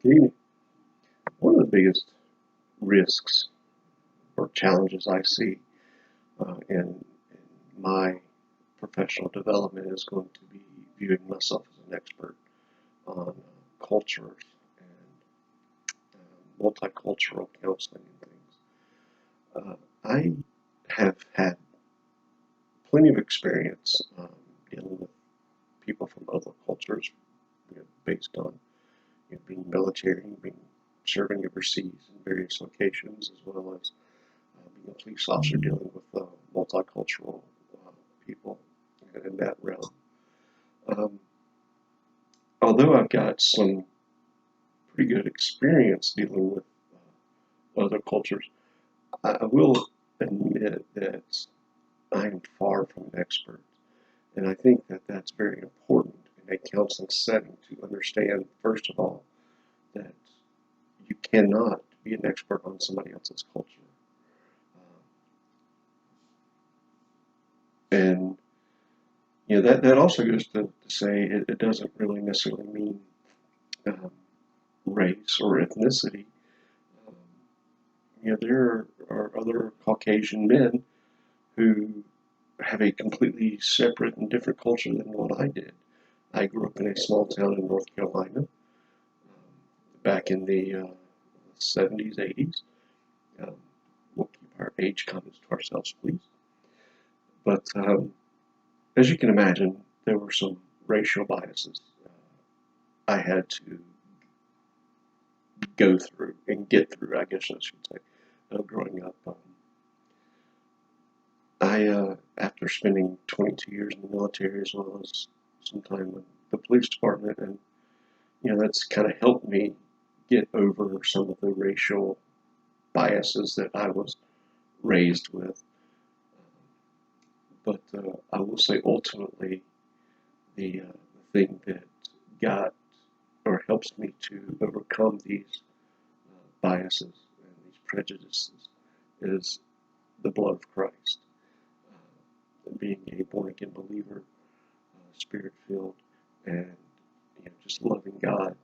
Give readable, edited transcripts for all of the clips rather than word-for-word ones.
Good evening. One of the biggest risks or challenges I see in my professional development is going to be viewing myself as an expert on cultures and multicultural counseling and things. I have had plenty of experience dealing with people from other cultures, based on being military, being serving overseas in various locations, as well as being a police officer dealing with multicultural people in that realm. Um, Although I've got some pretty good experience dealing with other cultures, I will admit that I am far from an expert. And I think that that's very important in a counseling setting to understand, first of all, that you cannot be an expert on somebody else's culture. And that also goes to say it doesn't really necessarily mean um, race or ethnicity. Um, there are other Caucasian men who have a completely separate and different culture than what I did. I grew up in a small town in North Carolina back in the 70s, 80s. Um, we'll keep our age comments to ourselves, please. But as you can imagine, there were some racial biases I had to go through and get through, I guess I should say, growing up. After spending 22 years in the military as well as some time in the police department, and that's kind of helped me get over some of the racial biases that I was raised with. But I will say ultimately the thing that got or helps me to overcome these biases and these prejudices is the blood of Christ. Being a born again believer, spirit filled, and just loving God,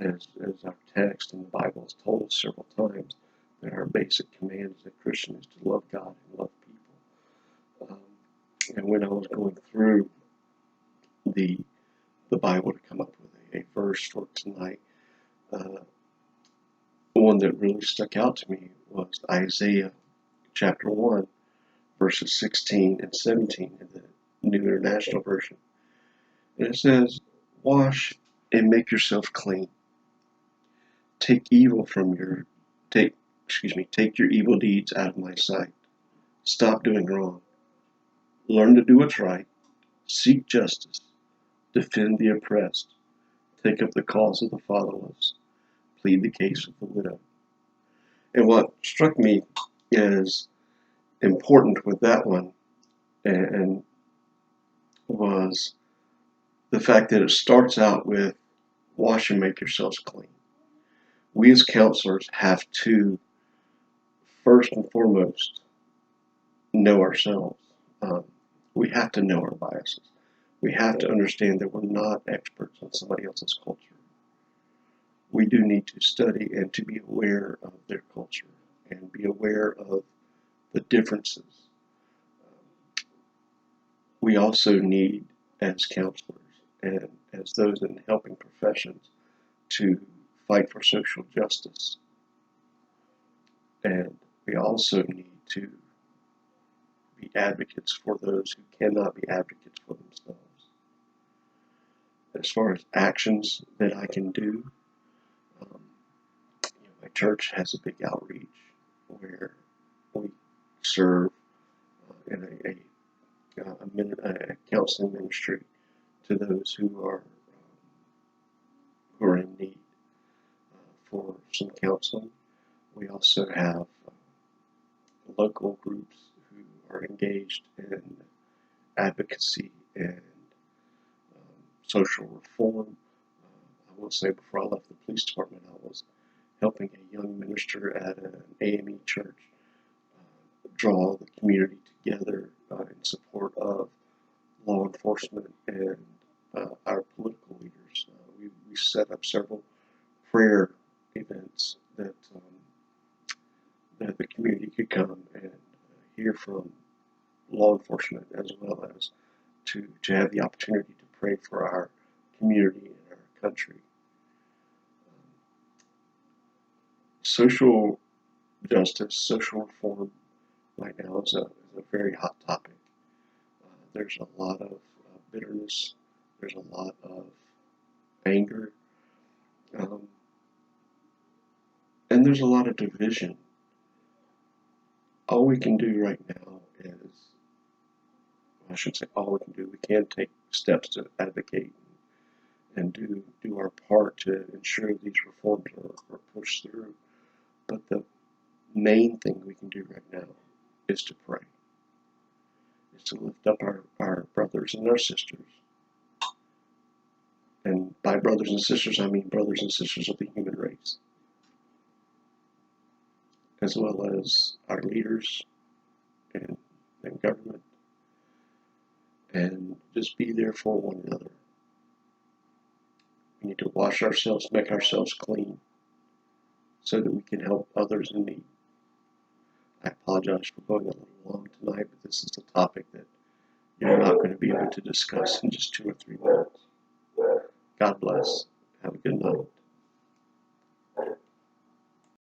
as our text in the Bible has told us several times, that our basic command as a Christian is to love God and love people. And when I was going through the Bible to come up with a verse for tonight, one that really stuck out to me was Isaiah chapter 1, verses 16 and 17 in the New International Version. And it says, "Wash and make yourself clean. Take your evil deeds out of my sight. Stop doing wrong. Learn to do what's right. Seek justice. Defend the oppressed. Take up the cause of the fatherless. Plead the case of the widow." And what struck me as important with that one and was the fact that it starts out with wash and make yourselves clean. We as counselors have to, first and foremost, know ourselves. We have to know our biases. We have to understand that we're not experts on somebody else's culture. We do need to study and to be aware of their culture and be aware of the differences. We also need, as counselors and as those in helping professions, to fight for social justice. And we also need to be advocates for those who cannot be advocates for themselves. As far as actions that I can do, my church has a big outreach where we serve in a counseling ministry to those who are in need for some counseling. We also have local groups who are engaged in advocacy and social reform. I will say before I left the police department, I was helping a young minister at an AME church draw the community together in support of law enforcement and our political leaders. We set up several prayer events that the community could come and hear from law enforcement, as well as to have the opportunity to pray for our community and our country. Social justice, social reform right now is a very hot topic. There's a lot of bitterness, there's a lot of anger, um, and there's a lot of division. All we can do right now is, I should say all we can do, we can take steps to advocate and do our part to ensure these reforms are pushed through. But the main thing we can do right now is to pray, is to lift up our brothers and our sisters. And by brothers and sisters, I mean brothers and sisters of the human race, as well as our leaders and government, and just be there for one another. We need to wash ourselves, make ourselves clean, so that we can help others in need. I apologize for going a little long tonight, but this is a topic that you're not going to be able to discuss in just 2 or 3 minutes. God bless. Have a good night.